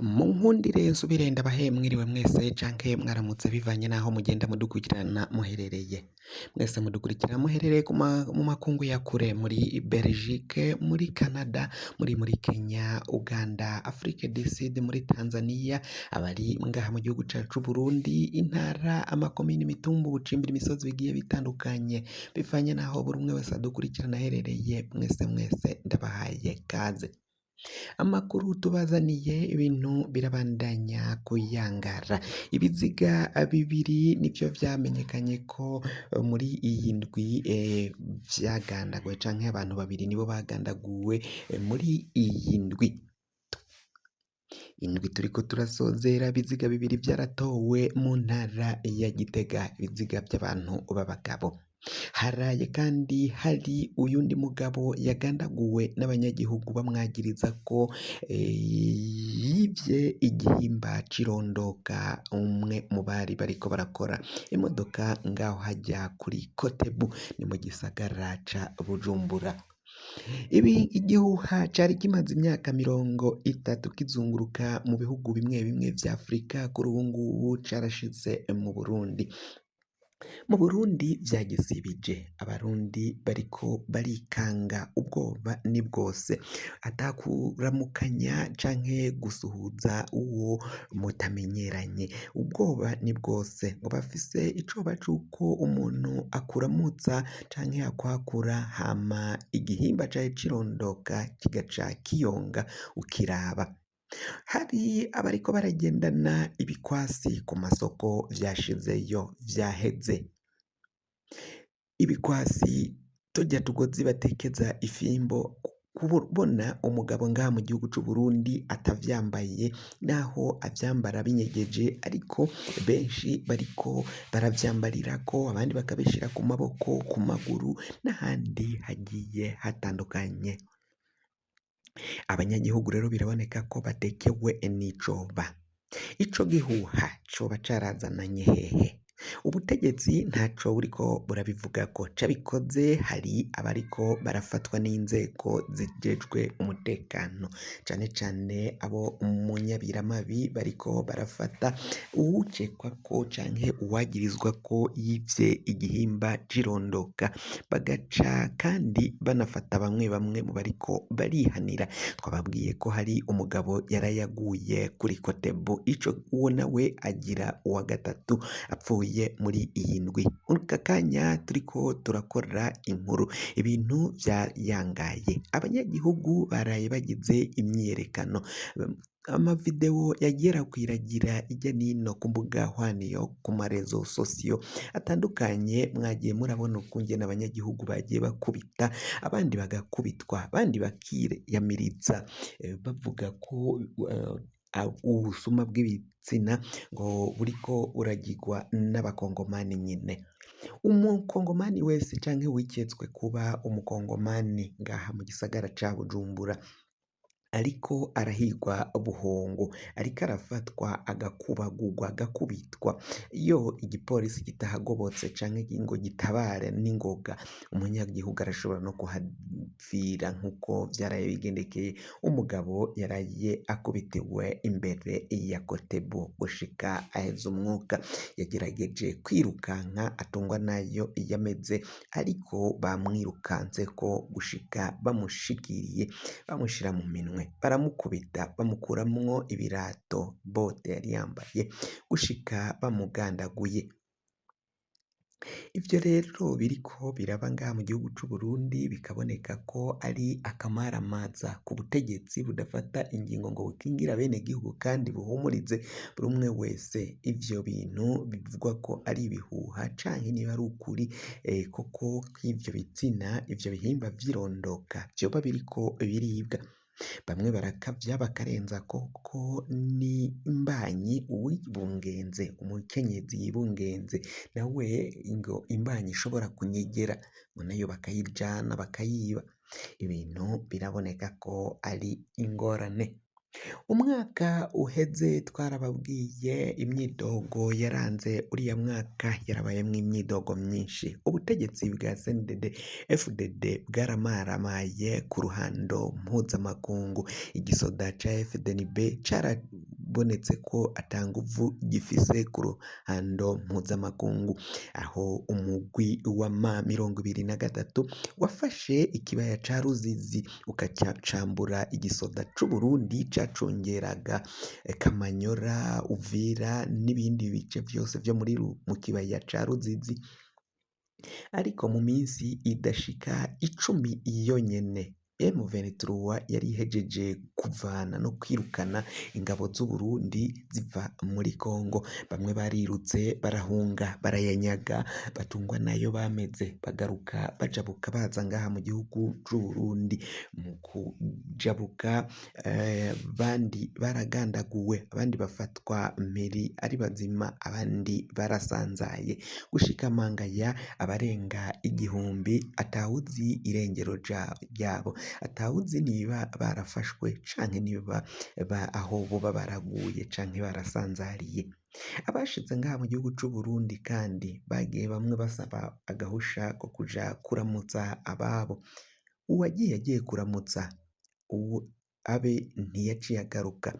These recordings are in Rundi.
Munkundire nsubire ndabahe mwiriwe mwese canke mwaramutse bivanye naho mugenda mudukurikirana muherereye. Mwese mudukurikira muherereye mu makungu ya kure muri Belgique, muri Canada, muri Kenya, Uganda, Afrique du Sud, muri Tanzania, abari ngaha mu gihugu cacu Burundi, intara, amakomine, imitumba, ubucimbiri, imisozi bigiye bitandukanye bivanye naho buri umwe wese adukurikirana aherereye. Mwese ndabahaye kaze. Amakuru tubazaniye, ibintu birabandanya kuyangara. Ibiziga bibiri nivyo vyamenyekanye ko muri iyi ndwi vyagandaguwe canke abantu babiri nibo bagandaguwe muri iyi ndwi. Indwi turiko turasozera, ibiziga bibiri vyaratowe mu ntara ya Gitega, ibiziga vy'abantu b'abagabo. Haraye kandi hari uyundi mugabo yagandaguwe n'abanyagihugu bamwagiriza ko yivye igihimba cirondoka umwe mu bari bariko barakora imodoka ngaho hajya kuri Kotebu, ni mu gisagara ca Bujumbura. Ibi igihuha cari kimaze imyaka 30 kizunguruka mu bihugu bimwe bimwe vya Afrika, kuri ubu ngubu carashitse mu Burundi. Mu Burundi vyagisibije, abarundi bariko barikanga, ubwoba ni bwose, atakuramukanya canke gusuhuza uwo mutamenyeranye, ubwoba ni bwose, ngo bafise icoba c'uko umuntu akuramutsa canke akwakura hama igihimba cawe cirondoka kigaca kiyonga ukiraba. Hari abariko baragendana ibikwasi ku masoko, vyashizeyo vyaheze. Ibikwasi turya tugozi batekeza ifimbo, kubona umugabo ngaha mu gihugu c'u Burundi atavyambaye, naho avyambara binyegeje, ariko benshi bariko baravyambarirako, abandi bakabishira ku maboko, ku maguru n'ahandi hagiye hatandukanye. Abanyagihugu rero biraboneka ko batekewe n'icoba. Ico gihuha coba carazananye hehe? Ubutegetsi ntaco buriko burabivugako, cabikoze hari abariko barafatwa n'inzego zijejwe umutekano, cane cane abo mu nyabiramabi bariko barafata uwukekwa ko canke uwagirizwa ko yivye igihimba cirondoka, bagaca kandi banafata bamwe bamwe mu bariko barihanira. Twababwiye ko hari umugabo yarayaguye kuri Kotebu, uwo nawe agira uwa gatatu apfuye muri iyi ndwi. Aka kanya turiko turakora inkuru, ibintu vyayangaye, abanyagihugu baraye bagize imyiyerekano, amavideo yagiye arakwiragira ijya nino ku mbuga hwaniyo ku marezo sosiyo atandukanye. Mwagiye murabona ukungene abanyagihugu bagiye bakubita, abandi bagakubitwa, abandi bakiyamiriza bavuga ko ubusuma bw'ibitsina ngo buriko buragirwa n'abakongomani nyine. Umukongomani wese canke wiketswe kuba umukongomani ngaha mu gisagara ca Bujumbura ariko arahigwa buhongo, ariko arafatwa, agakubagurwa, agakubitwa, iyo igipolisi kitahagobotse canke ngo gitabare n'ingoga, umunyagihugu arashobora no kuhavira, nkuko vyaraye bigendekeye umugabo yaraye akubitiwe imbere ya Kotebu gushika aheza umwuka. Yagerageje kwirukanka atungwa nayo yameze, ariko bamwirukanseko gushika bamushikiriye, bamushira mu minwe, baramukubita, bamukuramwo ibirato, bote yari yambaye, gushika bamugandaguye. Ivyo rero biriko biraba ngaha mu gihugu c'u Burundi, bikaboneka ko ari akamaramaza ku butegetsi budafata ingingo ngo bukingira bene gihugu kandi buhumurize buri umwe wese. Ivyo bintu bivugwa ko ari ibihuha canke niba ari ukuri koko kw'ivyo bitsina, ivyo bihimba vyirondoka vyoba biriko biribwa. Bamwe barakavya bakarenza ko ni imbanyi uwibungenze, umukenyezi yibungenze nawe ngo imbanyi ishobora kunyegera, ngo nayo bakayijana bakayiba. Ibintu biraboneka ko ari ingorane. Umwaka uheze twarababwiye imyidogo yaranze uriya mwaka, yarabayemwo imyidogo myinshi. Ubutegetsi bwa CNDD FDD bwaramaramaye ku ruhando mpuzamakungu. Igisoda ca FDNB byarabonetse ko ata nguvu gifise ku ruhando mpuzamakungu, aho umugwi wa M23 wafashe ikibaya ca Ruzizi ukacambura igisoda c'Uburundi cacungeraga Kamanyora, Uvira n'ibindi bice vyose vyo mu kibaya ca Ruzizi, ariko mu minsi idashika 10 yonyene M23 yari ihejeje kuvana no kwirukana ingabo z'Uburundi ziva muri Kongo. Bamwe barirutse barahunga barayanyaga batungwa nayo bameze, bagaruka bajabuka baza ngaha mu gihugu c'Uburundi. Mu kujabuka abandi baragandaguwe, abandi bafatwa mpiri ari bazima, abandi barasanzaye gushika mangaya abarenga 1000 atawuzi irengero ryabo, atawuzi niba barafashwe canke niba aho boba baraguye canke barasanzariye. Abashitse ngaha mu gihugu c'Uburundi kandi bagiye bamwe basaba agahusha ko kuja kuramutsa ababo. Uwagiye agiye kuramutsa abe ntiyaciye agaruka.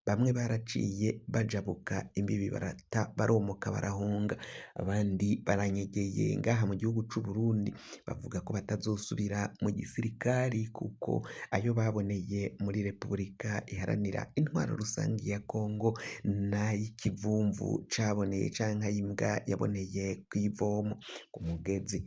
Bamwe baraciye bajabuka imbibi baromoka barahunga, abandi baranyegeye ngaha mu gihugu c'Uburundi bavuga ko batazosubira mu gisirikari kuko ayo baboneye muri Repubulika Iharanira Intwaro Rusangi ya Kongo n'ay'ikivumvu caboneye canke ay'imbwa yaboneye kw'ivomo ku mugezi.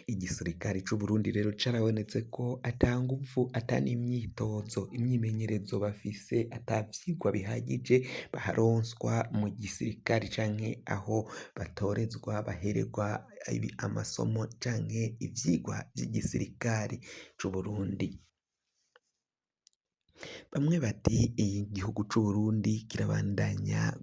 Igisirikare c'Uburundi rero carabonetse ko ata nguvu ata n'imyitozo imyimenyerezo bafise, ata vyigwa bihagije baharonswa mu gisirikare canke aho batorezwa bahererwa amasomo canke ivyigwa vy'igisirikare c'Uburundi. Bamwe bati igihugu c'Uburundi kirabandanya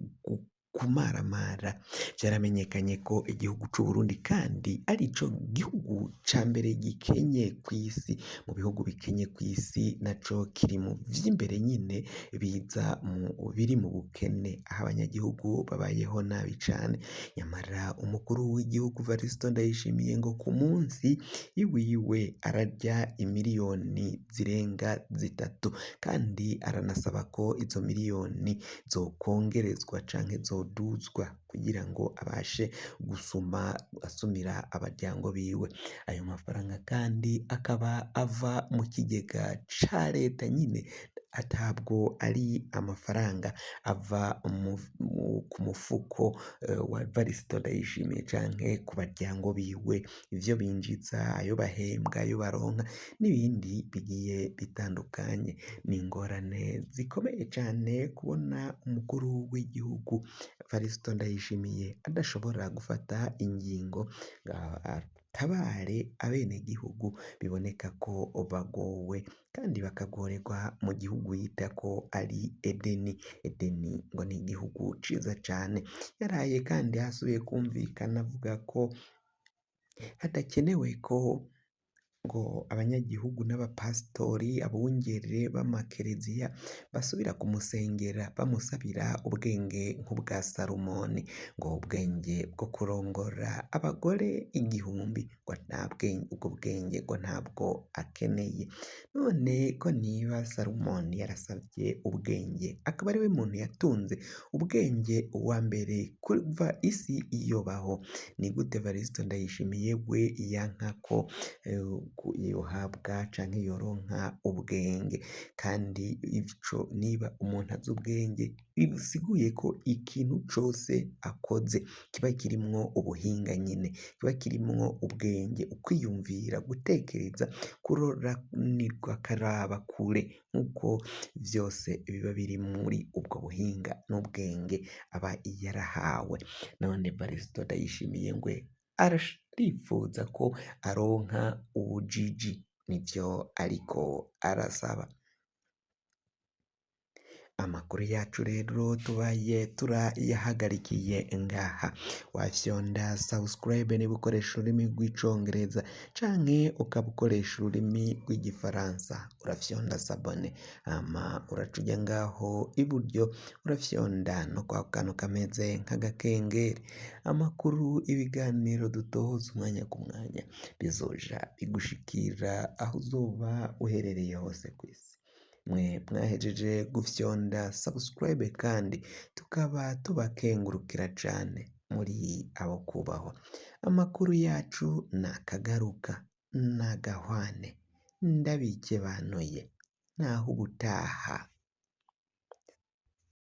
kumaramara. Vyaramenyekanye ko igihugu c'Uburundi kandi arico gihugu ca mbere gikenye kw'isi, mu bihugu bikenye kw'isi naco kiri mu vy'imbere nyine biza biri mu bukene, aho abanyagihugu babayeho nabi cane. Nyamara umukuru w'igihugu Varisito Ndayishimiye ngo ku munsi iwiwe ararya imiliyoni zirenga 3 kandi aranasaba ko izo miliyoni zokongerezwa canke zoduzwa kugira ngo abashe asumira abaryango biwe. Ayo mafaranga kandi akaba ava mu kigega ca leta nyine, atabwo ari amafaranga ava ku mufuko wa Varisito Ndayishimiye canke ku baryango biwe, ivyo binjiza, ayo bahembwa, ayo baronka n'ibindi bigiye bitandukanye. Ni ingorane zikomeye cane kubona umukuru w'igihugu Varisito Ndayishimiye adashobora gufata ingingo atabare abenegihugu biboneka ko bagowe kandi bakagorerwa mu gihugu yita ko ari Edeni. Edeni ngo ni igihugu ciza cane. Yaraye kandi hasubiye kumvikana avuga ko hadakenewe ko ngo abanyagihugu n'abapasitori, abungere b'amakereziya basubira kumusengera bamusabira ubwenge nk'ubwa Salomoni, ngo ubwenge bwo kurongora abagore 1000 ngo ubwo bwenge ngo ntabwo akeneye. None ko niba Salomoni yarasavye ubwenge, akaba ari we muntu yatunze ubwenge uwa mbere kuva isi iyobaho, ni gute Varisito Ndayishimiye we yanka ko yohabwa canke yoronka ubwenge? Kandi ico niba umuntu azi ubwenge bisiguye ko ikintu cose akoze kiba kirimwo ubuhinga nyine, kiba kirimwo ubwenge, ukwiyumvira, gutekereza, kuroranirwa, akaraba kure, nk'uko vyose biba biri muri ubwo buhinga n'ubwenge aba yarahawe. None Varisito Ndayishimiye ngwe arifuza ko aronka ubujiji, nivyo ariko arasaba. Amakuru yacu rero tubaye turayahagarikiye ngaha. Wafyonda subscribe niba ukoresha ururimi rw'icongereza canke ukaba ukoresha ururimi rw'igifaransa, urafyonda sabone, hama uracuja ngaho iburyo urafyonda no kwa kantu kameze nk'agakengeri. Amakuru, ibiganiro dutohoza umwanya ku mwanya, bizoja bigushikira aho uzoba uherereye hose kw'isi. mwe mwahejeje gufyonda subscribe kandi tukaba tubakengurukira cane muri abo kubahwa. Amakuru yacu nakagaruka nagahwane ndabikebanuye naho ubutaha.